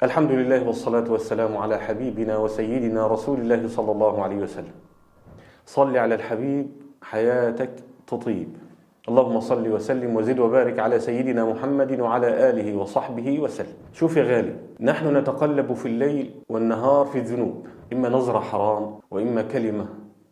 الحمد لله والصلاة والسلام على حبيبنا وسيدنا رسول الله صلى الله عليه وسلم. صل على الحبيب حياتك تطيب. اللهم صل وسلم وزد وبارك على سيدنا محمد وعلى آله وصحبه وسلم. شوف يا غالي، نحن نتقلب في الليل والنهار في الذنوب، إما نظرة حرام، وإما كلمة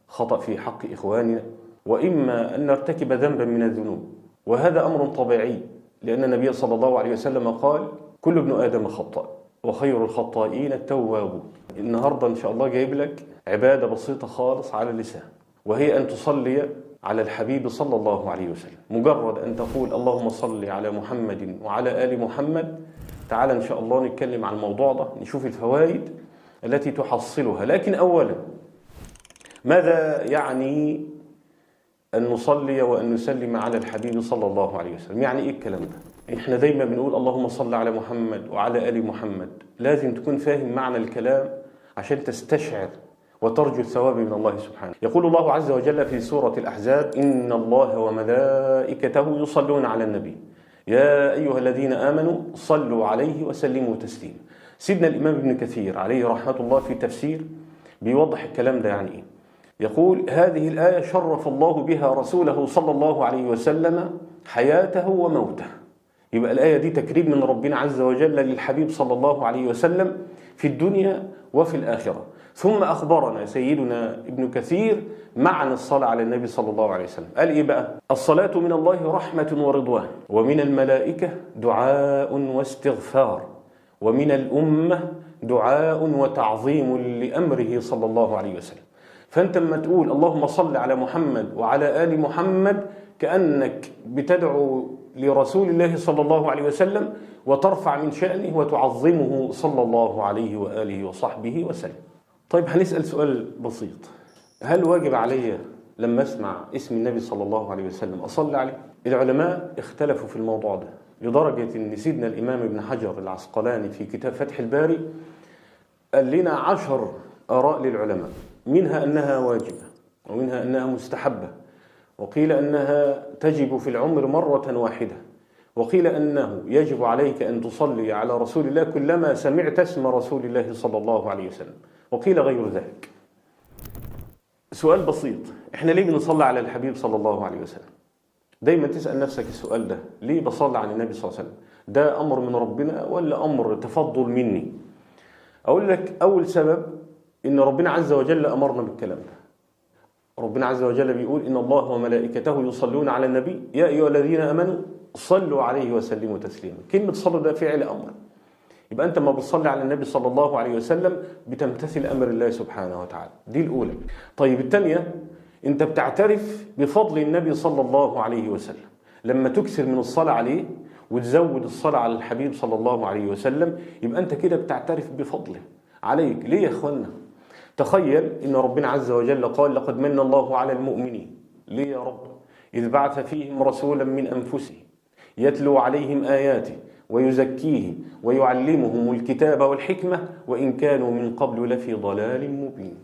خطأ في حق إخواننا، وإما أن نرتكب ذنبا من الذنوب، وهذا أمر طبيعي، لأن النبي صلى الله عليه وسلم قال: كل ابن آدم خطاء وخير الخطائين التوابون. النهاردة إن شاء الله جايب لك عبادة بسيطة خالص على اللسان، وهي أن تصلي على الحبيب صلى الله عليه وسلم. مجرد أن تقول اللهم صل على محمد وعلى آل محمد. تعال إن شاء الله نتكلم عن الموضوع ده، نشوف الفوائد التي تحصلها. لكن أولا، ماذا يعني أن نصلي وأن نسلم على الحبيب صلى الله عليه وسلم؟ يعني إيه الكلام ده؟ إحنا دايما بنقول اللهم صل على محمد وعلى آل محمد. لازم تكون فاهم معنى الكلام عشان تستشعر وترجو الثواب من الله سبحانه. يقول الله عز وجل في سورة الأحزاب: إن الله وملائكته يصلون على النبي يا أيها الذين آمنوا صلوا عليه وسلموا تسليما. سيدنا الإمام ابن كثير عليه رحمة الله في تفسير بيوضح الكلام ده يعني إيه. يقول: هذه الآية شرف الله بها رسوله صلى الله عليه وسلم حياته وموته. يبقى الآية دي تكريم من ربنا عز وجل للحبيب صلى الله عليه وسلم في الدنيا وفي الآخرة. ثم أخبرنا سيدنا ابن كثير معنى الصلاة على النبي صلى الله عليه وسلم. قال إيه بقى؟ الصلاة من الله رحمة ورضوان، ومن الملائكة دعاء واستغفار، ومن الأمة دعاء وتعظيم لأمره صلى الله عليه وسلم. فأنت لما تقول اللهم صل على محمد وعلى آل محمد، كأنك بتدعو لرسول الله صلى الله عليه وسلم وترفع من شأنه وتعظمه صلى الله عليه وآله وصحبه وسلم. طيب، هنسأل سؤال بسيط: هل واجب علي لما أسمع اسم النبي صلى الله عليه وسلم أصلي عليه؟ العلماء اختلفوا في الموضوع ده، لدرجة أن سيدنا الإمام ابن حجر العسقلاني في كتاب فتح الباري قال لنا 10 آراء للعلماء، منها أنها واجبة، ومنها أنها مستحبة، وقيل أنها تجب في العمر مرة واحدة، وقيل أنه يجب عليك أن تصلي على رسول الله كلما سمعت اسم رسول الله صلى الله عليه وسلم، وقيل غير ذلك. سؤال بسيط: إحنا ليه بنصلي على الحبيب صلى الله عليه وسلم؟ دايما تسأل نفسك السؤال ده، ليه بصلي على النبي صلى الله عليه وسلم؟ ده أمر من ربنا ولا أمر تفضل مني؟ أقول لك أول سبب إن ربنا عز وجل أمرنا بالكلام ده. ربنا عز وجل بيقول: إن الله وملائكته يصلون على النبي يا أيها الذين آمنوا صلوا عليه وسلموا تسليما. كلمة صلوا ده فعل أمر، يبقى أنت ما بتصلي على النبي صلى الله عليه وسلم بتمتثل أمر الله سبحانه وتعالى. دي الأولى. طيب، الثانية، أنت بتعترف بفضل النبي صلى الله عليه وسلم. لما تكثر من الصلاة عليه وتزود الصلاة على الحبيب صلى الله عليه وسلم، يبقى أنت كده بتعترف بفضله عليك. ليه يا أخوانا؟ تخيل إن ربنا عز وجل قال: لقد من الله على المؤمنين. ليه يا رب؟ إذ بعث فيهم رسولا من أنفسهم يتلو عليهم آياته ويزكيهم ويعلمهم الكتاب والحكمة وإن كانوا من قبل لفي ضلال مبين.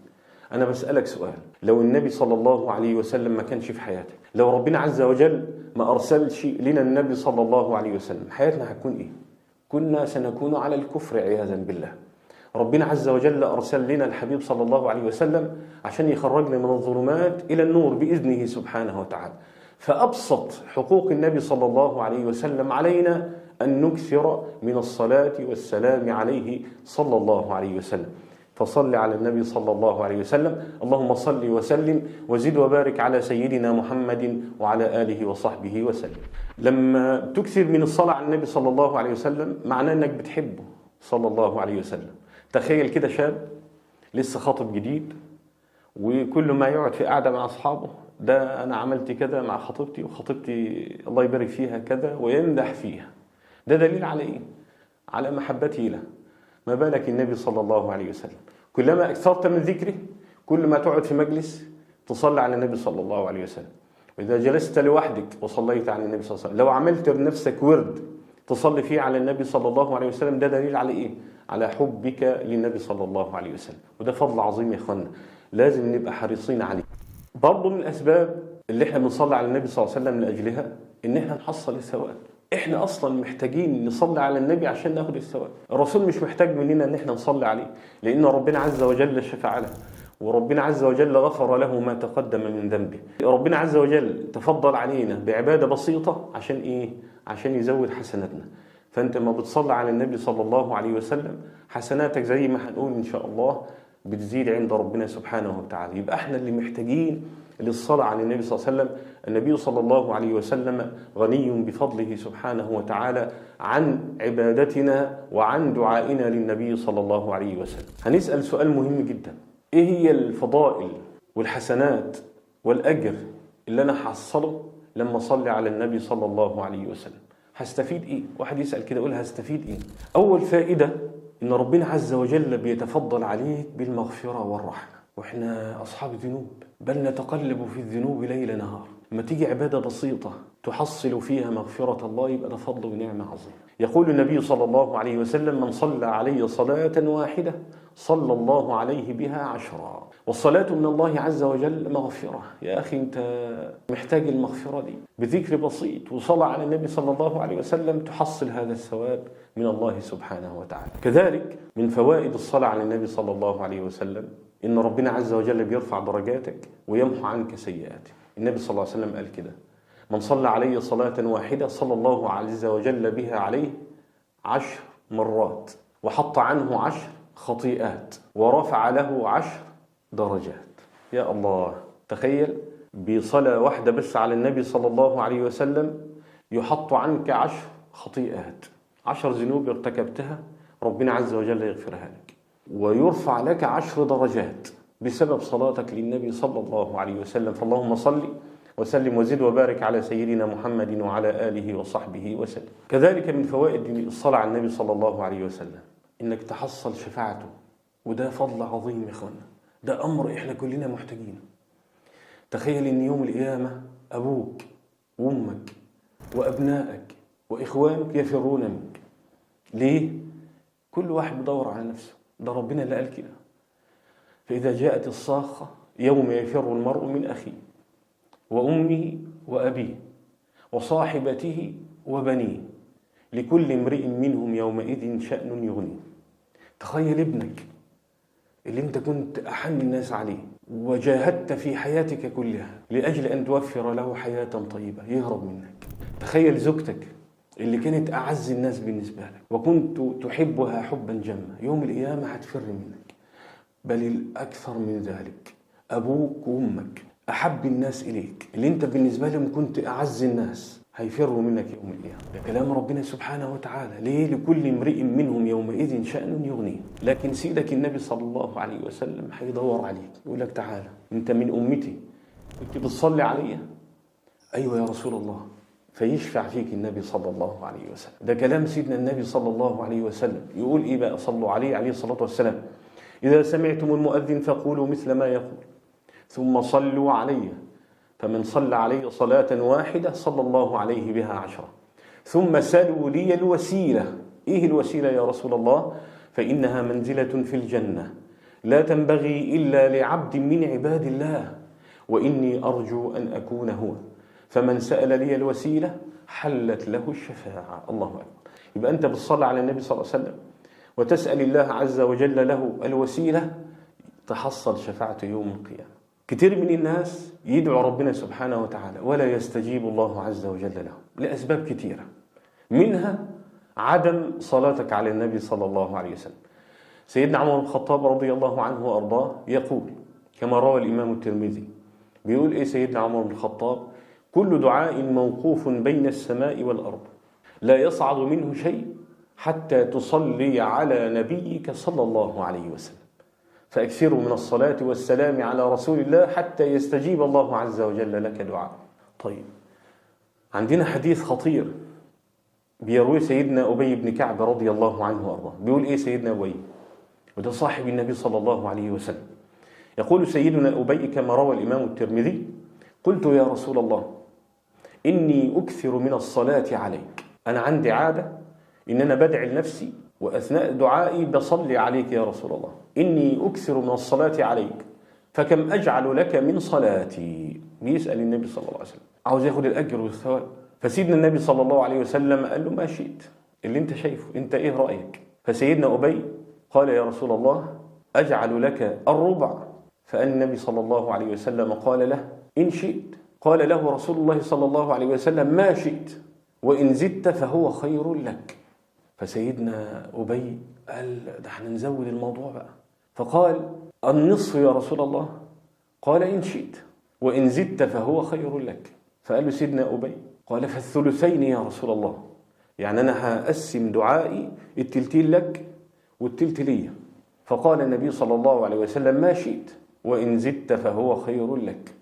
أنا بسألك سؤال: لو النبي صلى الله عليه وسلم ما كانش في حياتك، لو ربنا عز وجل ما أرسلش لنا النبي صلى الله عليه وسلم، حياتنا هتكون إيه؟ كنا سنكون على الكفر عياذا بالله. ربنا عز وجل أرسل لنا الحبيب صلى الله عليه وسلم عشان يخرجنا من الظلمات إلى النور بإذنه سبحانه وتعالى. فأبسط حقوق النبي صلى الله عليه وسلم علينا أن نكثر من الصلاة والسلام عليه صلى الله عليه وسلم. فصل على النبي صلى الله عليه وسلم. اللهم صل وسلم وزد وبارك على سيدنا محمد وعلى آله وصحبه وسلم. لما تكثر من الصلاة على النبي صلى الله عليه وسلم معناه أنك بتحبه صلى الله عليه وسلم. تخيل كده شاب لسه خاطب جديد، وكل ما يقعد في قعدة مع أصحابه: ده أنا عملت كده مع خطيبتي، وخطيبتي الله يبارك فيها كذا، ويمدح فيها. ده دليل على إيه؟ على محبته له. ما بالك النبي صلى الله عليه وسلم؟ كلما أكثرت من ذكره، كل ما تقعد في مجلس تصلي على النبي صلى الله عليه وسلم. وإذا جلست لوحدك وصليت على النبي صلى الله عليه وسلم، لو عملت لنفسك ورد تصلي فيه على النبي صلى الله عليه وسلم، ده دليل على إيه؟ على حبك للنبي صلى الله عليه وسلم. وده فضل عظيم يا إخوانا، لازم نبقى حريصين عليه. برضو من الأسباب اللي احنا بنصلي على النبي صلى الله عليه وسلم من أجلها إن احنا نحصل الثواب. احنا اصلا محتاجين نصلي على النبي عشان ناخد الثواب. الرسول مش محتاج مننا ان احنا نصلي عليه، لان ربنا عز وجل شفع له، وربنا عز وجل غفر له ما تقدم من ذنبه. ربنا عز وجل تفضل علينا بعبادة بسيطة عشان ايه؟ عشان يزود حسناتنا. فانت ما بتصلي على النبي صلى الله عليه وسلم حسناتك زي ما هنقول ان شاء الله بتزيد عند ربنا سبحانه وتعالى. يبقى احنا اللي محتاجين للصلاة على النبي صلى الله عليه وسلم. النبي صلى الله عليه وسلم غني بفضله سبحانه وتعالى عن عبادتنا وعن دعائنا للنبي صلى الله عليه وسلم. هنسأل سؤال مهم جدا: ايه هي الفضائل والحسنات والأجر اللي انا هحصله لما اصلي على النبي صلى الله عليه وسلم؟ هستفيد ايه؟ واحد يسأل كده يقول هستفيد ايه؟ اول فائدة ان ربنا عز وجل بيتفضل عليك بالمغفرة والرحمة، واحنا اصحاب ذنوب، بل نتقلب في الذنوب ليل نهار. لما تيجي عبادة بسيطة تحصل فيها مغفرة الله يبقى ده فضل ونعمة عظيمة. يقول النبي صلى الله عليه وسلم: من صلى علي صلاة واحدة صلى الله عليه بها 10. والصلاة من الله عز وجل مغفرة. يا أخي أنت محتاج المغفرة دي بذكر بسيط وصلاة على النبي صلى الله عليه وسلم تحصل هذا الثواب من الله سبحانه وتعالى. كذلك من فوائد الصلاة على النبي صلى الله عليه وسلم إن ربنا عز وجل بيرفع درجاتك ويمحو عنك سيئاتك. النبي صلى الله عليه وسلم قال كده: من صلى علي صلاة واحدة صلى الله عز وجل بها عليه 10 مرات وحط عنه 10 خطيئات ورفع له 10 درجات. يا الله، تخيل بصلاة واحدة بس على النبي صلى الله عليه وسلم يحط عنك 10 خطيئات، 10 ذنوب ارتكبتها ربنا عز وجل يغفرها لك، ويرفع لك 10 درجات بسبب صلاتك للنبي صلى الله عليه وسلم. فاللهم صل وسلم وزد وبارك على سيدنا محمد وعلى آله وصحبه وسلم. كذلك من فوائد الصلاة على النبي صلى الله عليه وسلم إنك تحصل شفاعته، وده فضل عظيم يا إخوانا، ده أمر إحنا كلنا محتاجينه. تخيل إن يوم القيامة أبوك وأمك وأبنائك وإخوانك يفرون منك. ليه؟ كل واحد بدور على نفسه، ده ربنا اللي قال كده: فإذا جاءت الصاخة يوم يفر المرء من أخيه وأمه وأبيه وصاحبته وبنيه لكل امرئ منهم يومئذ شأن يغنيه. تخيل ابنك اللي انت كنت أحن الناس عليه وجاهدت في حياتك كلها لأجل أن توفر له حياة طيبة يهرب منك. تخيل زوجتك اللي كانت أعز الناس بالنسبة لك وكنت تحبها حبا جما، يوم القيامة هتفر منك. بل الأكثر من ذلك أبوك وأمك أحب الناس إليك اللي أنت بالنسبة لهم كنت أعز الناس هيفروا منك يوم القيامة. ده كلام ربنا سبحانه وتعالى. ليه؟ لكل امرئ منهم يومئذ شأن يغنيه. لكن سيدك النبي صلى الله عليه وسلم هيدور عليك يقول لك: تعالى أنت من أمتي، أنت بتصلي عليا؟ أيوة يا رسول الله. فيشفع فيك النبي صلى الله عليه وسلم. ده كلام سيدنا النبي صلى الله عليه وسلم. يقول إيه بقى؟ صلوا عليه الصلاة والسلام: إذا سمعتم المؤذن فقولوا مثل ما يقول ثم صلوا علي، فمن صلى علي صلاة واحدة صلى الله عليه بها 10. ثم سلوا لي الوسيلة. إيه الوسيلة يا رسول الله؟ فإنها منزلة في الجنة لا تنبغي إلا لعبد من عباد الله، وإني أرجو أن أكون هو، فمن سأل لي الوسيلة حلت له الشفاعة. الله أكبر. يبقى أنت بالصلاة على النبي صلى الله عليه وسلم وتسأل الله عز وجل له الوسيلة تحصل شفاعته يوم القيامة. كتير من الناس يدعو ربنا سبحانه وتعالى ولا يستجيب الله عز وجل له لأسباب كتيرة، منها عدم صلاتك على النبي صلى الله عليه وسلم. سيدنا عمر بن الخطاب رضي الله عنه وأرضاه يقول كما روى الإمام الترمذي، بيقول إيه سيدنا عمر بن الخطاب: كل دعاء موقوف بين السماء والأرض لا يصعد منه شيء حتى تصلي على نبيك صلى الله عليه وسلم، فأكثروا من الصلاة والسلام على رسول الله حتى يستجيب الله عز وجل لك دعاء. طيب، عندنا حديث خطير بيروي سيدنا أبي بن كعب رضي الله عنه وأرضاه. بيقول إيه سيدنا أبي؟ وده صاحب النبي صلى الله عليه وسلم. يقول سيدنا أبي كما روى الإمام الترمذي: قلت يا رسول الله إني أكثر من الصلاة عليك. أنا عندي عادة إن أنا بدعي لنفسي وأثناء دعائي بصلي عليك يا رسول الله. إني أكثر من الصلاة عليك فكم أجعل لك من صلاتي. بيسأل النبي صلى الله عليه وسلم، عاوز ياخد الأجر والثواب. فسيدنا النبي صلى الله عليه وسلم قال له: ما شئت، اللي انت شايفه، انت ايه رأيك؟ فسيدنا أبي قال: يا رسول الله، أجعل لك الربع؟ فأن النبي صلى الله عليه وسلم قال له: إن شئت. قال له رسول الله صلى الله عليه وسلم: ما شئت، وإن زدت فهو خير لك. فسيدنا أبي قال: ده احنا نزود الموضوع بقى. فقال: النصف يا رسول الله؟ قال: إن شئت، وإن زدت فهو خير لك. فقال له سيدنا أبي: قال: فالثلثين يا رسول الله، يعني أنا هقسم دعائي التلتين لك والتلت لي. فقال النبي صلى الله عليه وسلم: ما شئت، وإن زدت فهو خير لك.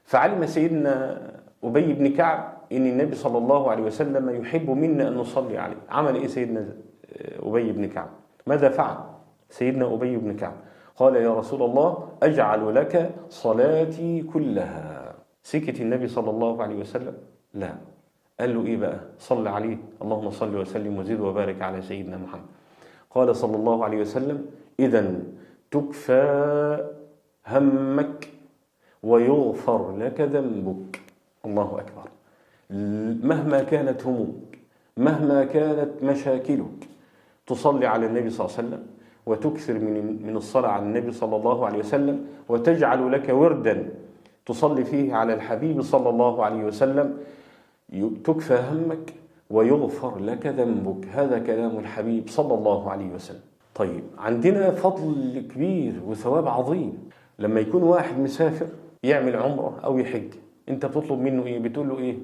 فعلم سيدنا أبي بن كعب إن النبي صلى الله عليه وسلم يحب منا أن نصلي عليه. عمل إيه سيدنا أبي بن كعب؟ ماذا فعل سيدنا أبي بن كعب؟ قال: يا رسول الله، أجعل لك صلاتي كلها. سكت النبي صلى الله عليه وسلم؟ لا. قال له إيه بقى؟ صل عليه، اللهم صل وسلم وزد وبارك على سيدنا محمد. قال صلى الله عليه وسلم: إذن تكفى همك ويغفر لك ذنبك. الله أكبر. مهما كانت همومك، مهما كانت مشاكلك، تصلي على النبي صلى الله عليه وسلم وتكثر من الصلاة على النبي صلى الله عليه وسلم، وتجعل لك وردا تصلي فيه على الحبيب صلى الله عليه وسلم، تكفى همك ويغفر لك ذنبك. هذا كلام الحبيب صلى الله عليه وسلم. طيب، عندنا فضل كبير وثواب عظيم لما يكون واحد مسافر يعمل عمرة أو يحج. أنت بتطلب منه إيه؟ بتقول له إيه؟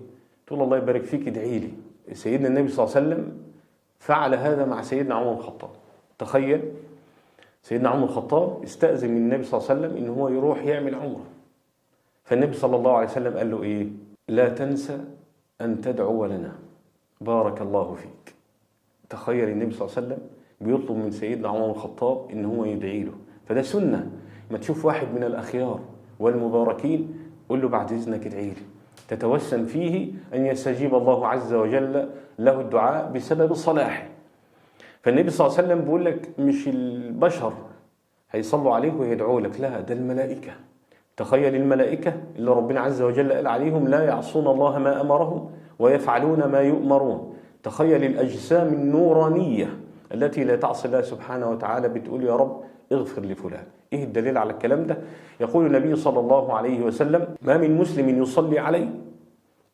تقول: الله يبارك فيك، ادعي لي. سيدنا النبي صلى الله عليه وسلم فعل هذا مع سيدنا عمر بن الخطاب. تخيل، سيدنا عمر بن الخطاب استأذن من النبي صلى الله عليه وسلم إن هو يروح يعمل عمرة. فالنبي صلى الله عليه وسلم قال له إيه؟ لا تنسى أن تدعو لنا، بارك الله فيك. تخيل النبي صلى الله عليه وسلم بيطلب من سيدنا عمر بن الخطاب إن هو يدعي له. فده سنة. ما تشوف واحد من الأخيار والمباركين قل له: بعد إذنك ادعي لي، تتوسم فيه أن يستجيب الله عز وجل له الدعاء بسبب صلاحه. فالنبي صلى الله عليه وسلم بيقول لك مش البشر هيصلوا عليك ويدعوا لك، لا، ده الملائكة. تخيل الملائكة اللي ربنا عز وجل قال عليهم: لا يعصون الله ما أمرهم ويفعلون ما يؤمرون. تخيل الأجسام النورانية التي لا تعصي الله سبحانه وتعالى بتقول: يا رب اغفر لفلان. إيه الدليل على الكلام ده؟ يقول النبي صلى الله عليه وسلم: ما من مسلم يصلي عليه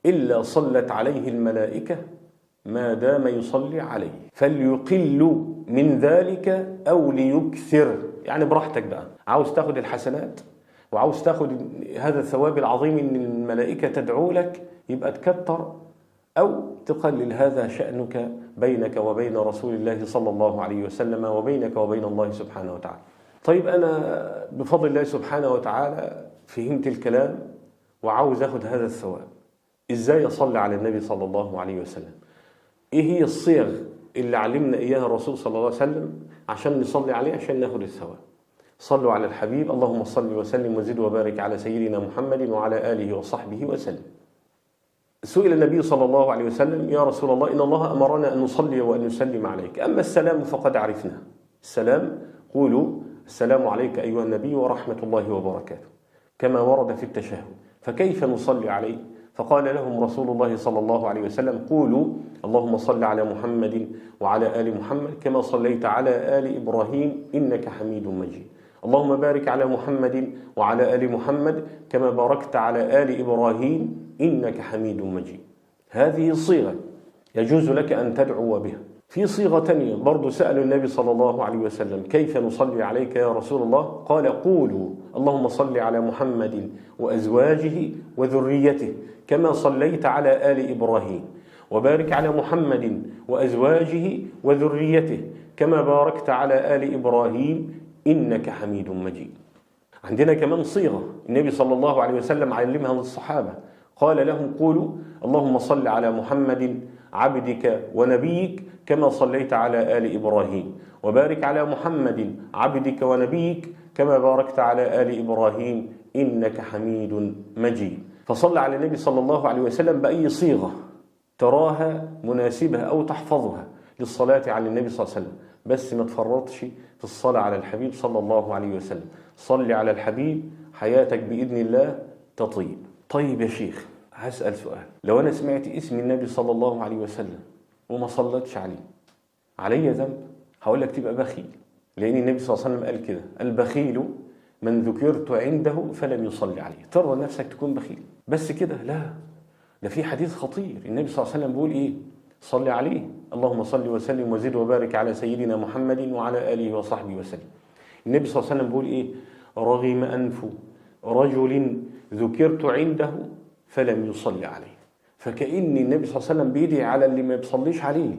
إلا صلت عليه الملائكة ما دام يصلي عليه، فليقل من ذلك أو ليكثر. يعني براحتك بقى، عاوز تاخد الحسنات وعاوز تاخد هذا الثواب العظيم إن الملائكة تدعو لك، يبقى تكتر أو تقلل. هذا شأنك بينك وبين رسول الله صلى الله عليه وسلم، وبينك وبين الله سبحانه وتعالى. طيب، أنا بفضل الله سبحانه وتعالى فهمت الكلام وعاوز أخذ هذا الثواب. إزاي أصلي على النبي صلى الله عليه وسلم؟ إيه هي الصيغ اللي علمنا إياها الرسول صلى الله عليه وسلم عشان نصلي عليه عشان ناخذ الثواب؟ صلوا على الحبيب، اللهم صل وسلم وزد وبارك على سيدنا محمد وعلى آله وصحبه وسلم. سئل النبي صلى الله عليه وسلم: يا رسول الله، إن الله أمرنا أن نصلي وأن نسلم عليك، أما السلام فقد عرفنا. السلام، قولوا: السلام عليك أيها النبي ورحمة الله وبركاته، كما ورد في التشهد. فكيف نصلي عليه؟ فقال لهم رسول الله صلى الله عليه وسلم: قولوا: اللهم صل على محمد وعلى آل محمد كما صليت على آل إبراهيم إنك حميد مجيد، اللهم بارك على محمد وعلى آل محمد كما باركت على آل إبراهيم إنك حميد مجيد. هذه صيغة يجوز لك أن تدعو بها. في صيغة تانية برضو سأل النبي صلى الله عليه وسلم: كيف نصلي عليك يا رسول الله؟ قال: قولوا: اللهم صل على محمد وأزواجه وذريته كما صليت على آل إبراهيم، وبارك على محمد وأزواجه وذريته كما باركت على آل إبراهيم إنك حميد مجيد. عندنا كمان صيغة النبي صلى الله عليه وسلم علمها للصحابة، قال لهم: قولوا: اللهم صل على محمد عبدك ونبيك كما صليت على آل إبراهيم، وبارك على محمد عبدك ونبيك كما باركت على آل إبراهيم إنك حميد مجيد. فصل على النبي صلى الله عليه وسلم بأي صيغة تراها مناسبة أو تحفظها للصلاة على النبي صلى الله عليه وسلم، بس ما تفرطش في الصلاة على الحبيب صلى الله عليه وسلم. صل على الحبيب، حياتك بإذن الله تطيب. طيب يا شيخ، هسأل سؤال، لو أنا سمعت اسم النبي صلى الله عليه وسلم وما صلتش عليه، علي ذنب؟ هقول لك تبقى بخيل، لأن النبي صلى الله عليه وسلم قال كده: البخيل من ذكرت عنده فلم يصلي عليه. ترى نفسك تكون بخيل بس كده؟ لا، ده في حديث خطير. النبي صلى الله عليه وسلم بيقول إيه؟ صلي عليه، اللهم صل وسلم وزد وبارك على سيدنا محمد وعلى آله وصحبه وسلم. النبي صلى الله عليه وسلم بيقول إيه؟ رغم أنف رجل ذكرت عنده فلم يصلي عليه. فكأن النبي صلى الله عليه وسلم بيدعي على اللي ما بيصليش عليه.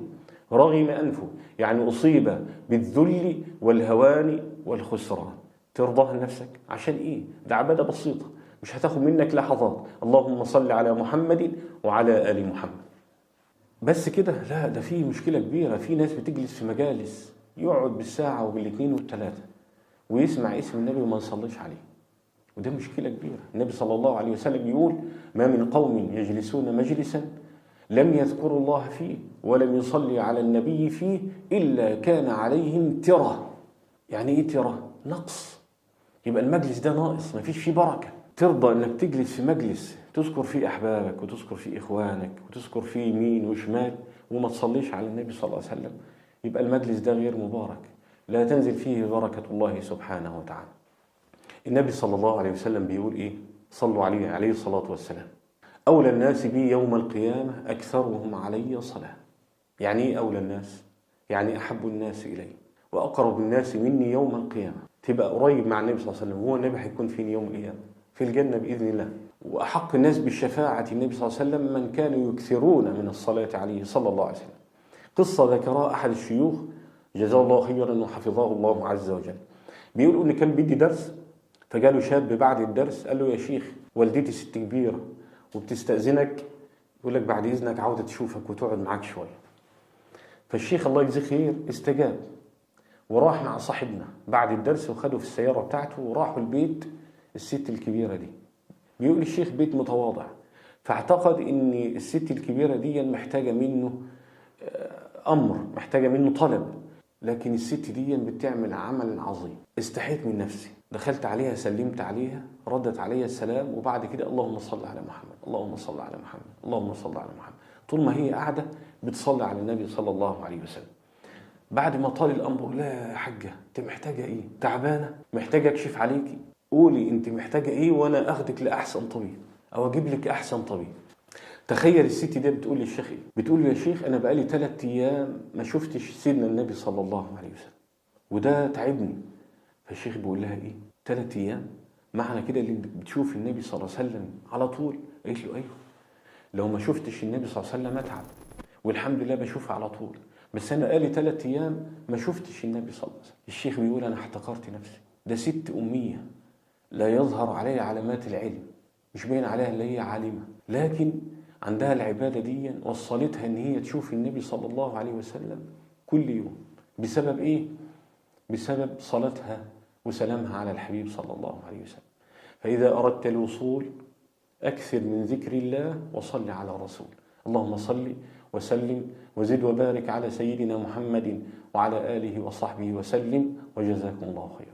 رغم أنفه يعني أصيب بالذل والهوان والخسران. ترضاها لنفسك عشان إيه؟ ده عبادة بسيطة مش هتاخد منك لحظات. اللهم صل على محمد وعلى آل محمد. بس كده؟ لا، ده فيه مشكلة كبيرة. في ناس بتجلس في مجالس يقعد بالساعة وبالاثنين والثلاثة ويسمع اسم النبي وما يصليش عليه، وده مشكلة كبيرة. النبي صلى الله عليه وسلم يقول: ما من قوم يجلسون مجلسا لم يذكروا الله فيه ولم يصلي على النبي فيه إلا كان عليهم ترة. يعني إيه ترة؟ نقص. يبقى المجلس ده ناقص، ما فيش فيه بركة. ترضى أنك تجلس في مجلس تذكر فيه أحبابك وتذكر فيه إخوانك وتذكر فيه يمين وشمال وما تصليش على النبي صلى الله عليه وسلم؟ يبقى المجلس ده غير مبارك، لا تنزل فيه بركة الله سبحانه وتعالى. النبي صلى الله عليه وسلم بيقول إيه؟ صلوا عليه الصلاة والسلام: أولى الناس بي يوم القيامة أكثرهم علي صلاة. يعني إيه أولى الناس؟ يعني أحب الناس إلي وأقرب الناس مني يوم القيامة. تبقى قريب مع النبي صلى الله عليه وسلم. هو النبي هيكون فين يوم القيامة؟ في الجنة بإذن الله. وأحق الناس بالشفاعة النبي صلى الله عليه وسلم من كانوا يكثرون من الصلاة عليه صلى الله عليه وسلم. قصة ذكرها أحد الشيوخ جزاه الله خيرا وحفظه الله عز وجل. بيقول إن كان بيدي درس، فجاله شاب بعد الدرس قال له: يا شيخ، والدتي ست كبيرة وبتستأذنك، يقول لك بعد إذنك عاوزة تشوفك وتقعد معاك شوية. فالشيخ الله يجزيه خير استجاب وراح مع صاحبنا بعد الدرس وخده في السيارة بتاعته وراحوا البيت الست الكبيرة دي. بيقول الشيخ بيت متواضع، فاعتقد ان الست الكبيرة دي محتاجة منه أمر، محتاجة منه طلب، لكن الست دي بتعمل عمل عظيم. استحيت من نفسي، دخلت عليها سلمت عليها، ردت عليها السلام، وبعد كده اللهم صل على محمد، اللهم صل على محمد، اللهم صل على محمد. طول ما هي قاعدة بتصلي على النبي صلى الله عليه وسلم. بعد ما طال الأمر: لا يا حاجة، انت محتاجة ايه؟ تعبانة؟ محتاجة اكشف عليكي؟ قولي انت محتاجة ايه وانا اخدك لأحسن طبيب او اجيب لك احسن طبيب. تخيل الست دي بتقول للشيخ ايه؟ بتقول له: يا شيخ، انا بقالي 3 أيام ما شفتش سيدنا النبي صلى الله عليه وسلم وده تعبني. فالشيخ بيقول لها: ايه 3 أيام؟ معنى كده اللي بتشوف النبي صلى الله عليه وسلم على طول؟ قالت له: ايوه، لو ما شفتش النبي صلى الله عليه وسلم اتعب، والحمد لله بشوفه على طول، بس انا بقالي 3 أيام ما شفتش النبي صلى الله عليه وسلم. الشيخ بيقول: انا احتقرت نفسي، ده ست أمية لا يظهر عليها علامات العلم، مش باين عليها اللي هي عالمة، لكن عندها العبادة دي وصلتها ان هي تشوف النبي صلى الله عليه وسلم كل يوم. بسبب ايه؟ بسبب صلاتها وسلامها على الحبيب صلى الله عليه وسلم. فإذا أردت الوصول أكثر من ذكر الله وصل على رسول. اللهم صل وسلم وزد وبارك على سيدنا محمد وعلى آله وصحبه وسلم، وجزاكم الله خيرا.